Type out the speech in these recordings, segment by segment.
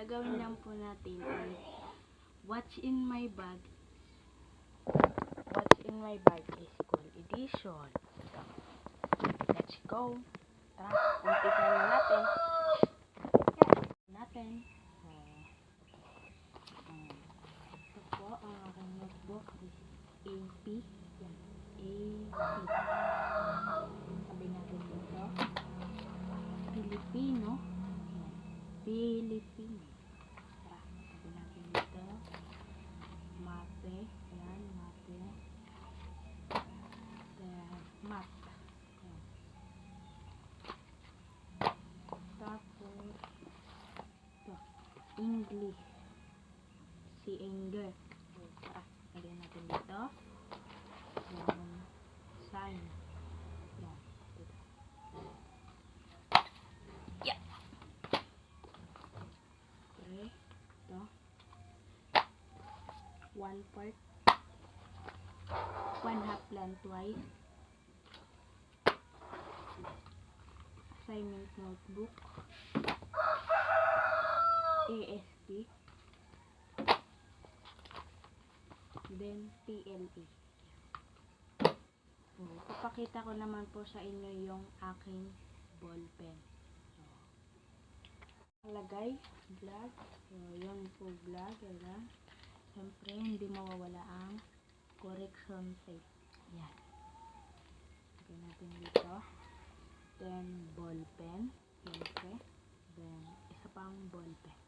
gagawin lang po natin ay What's in my bag. What's in my bag is school edition. Let's go. Tara, umpisa na natin. Ito po ang aking notebook. This is AP. Yan. AP. Sabi natin dito. Filipino. Yan. Filipino. Tara, sabi natin dito. Mape. Yan, mape. Then, math. Yan. Tapos, ito. English. Si Anger. Tara, lagyan natin dito. Yan. Sign. Yan. Dito. Yeah. Okay. Ito. 1 part. 1/2 lengthwise. Assignment notebook. ASP. Then PLE. Papakita ko naman po sa inyo yung aking ball pen. Lagay, vlog. So, yun po vlog. Ayan. Siyempre, hindi mawawala ang correction tape. Yan. Lagay natin dito. Then, ball pen. Siyempre. Then, isa pang ball pen.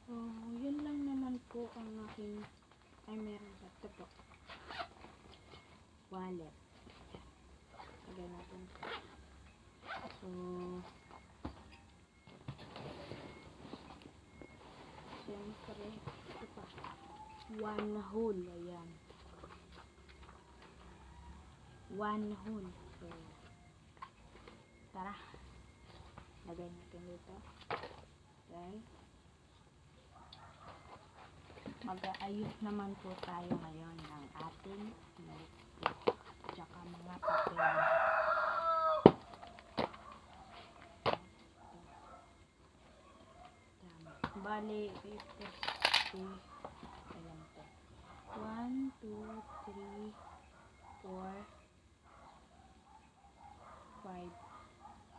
So, yun lang naman po ang aking meron pa. Ito po. Wallet. Lagay natin. So, siyempre, ito pa. 1 hole. Ayan. 1 hole. So, tara. Lagay natin dito. Then, mag-aayos naman po tayo ngayon ng ating notebook tsaka mga papel. Bali, ito ayan po. 1, 2, 3, 4, 5,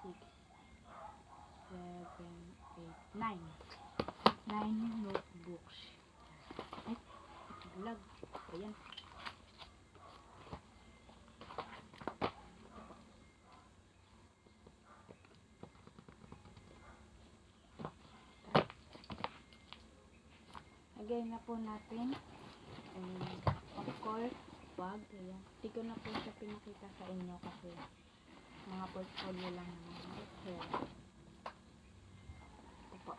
6, 7, 8, 9. 9 notebooks. Ay, vlog. Ayan. Lagay na po natin. Of course, bag. Ayan. Hindi ko na po siya pinakita sa inyo kasi mga portfolio lang naman. Here. Ito po.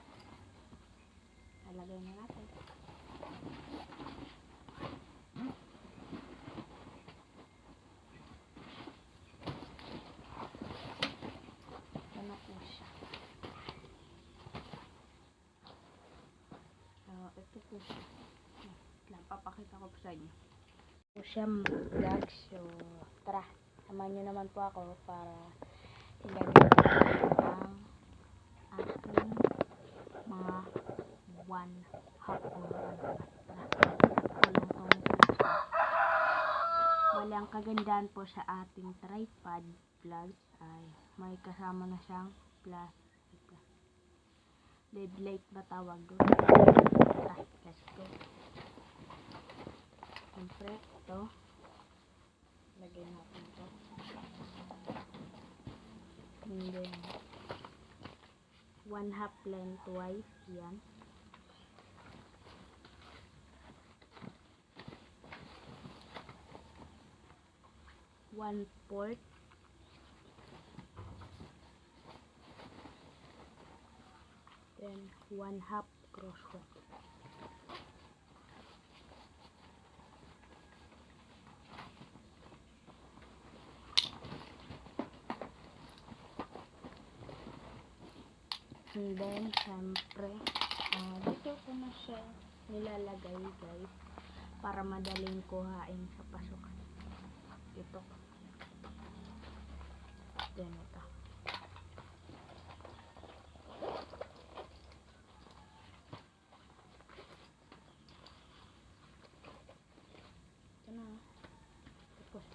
Nalagay na natin. Ano po siya? Ito po siya. Papakita ko po sa inyo. Ito po siya vlog. So, tara. Samahan nyo naman po ako para ilagay ang aking mga 1/2 oras. Wala ang kagandahan po sa ating tripod vlog ay may kasama na siyang LED light ba tawag doon? Let's go. Siyempre, ito. Lagyan natin ito. And then, 1/2 lengthwise. Yan. One port. Then 1/2 crosswalk. And then, syempre, dito ko na siya nilalagay guys para madaling kuhain sa pasukan. Ito. Then, ito.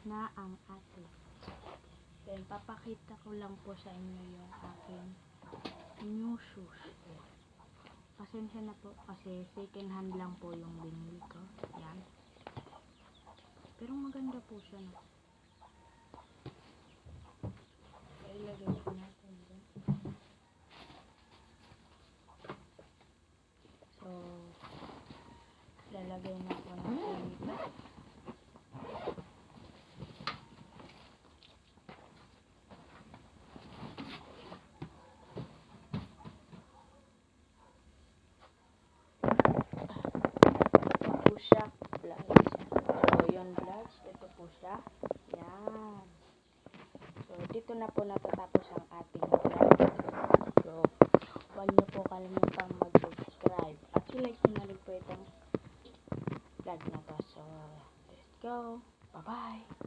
na ang ating. Then, papakita ko lang po sa inyo yung aking new shoes. Pasensya na po kasi second hand lang po yung binili ko. Yan. Pero maganda po siya, no? Ilagay po natin dyan. So, lalagay na po natin dito. Ito po siya, vlogs. So, yun vlogs. Ito po siya. Yan. So, dito na po natatapos ang ating vlog. So, huwag niyo po kalimutang mag-subscribe. At i-like nyo na rin po itong vlog na to. So, let's go. Bye-bye.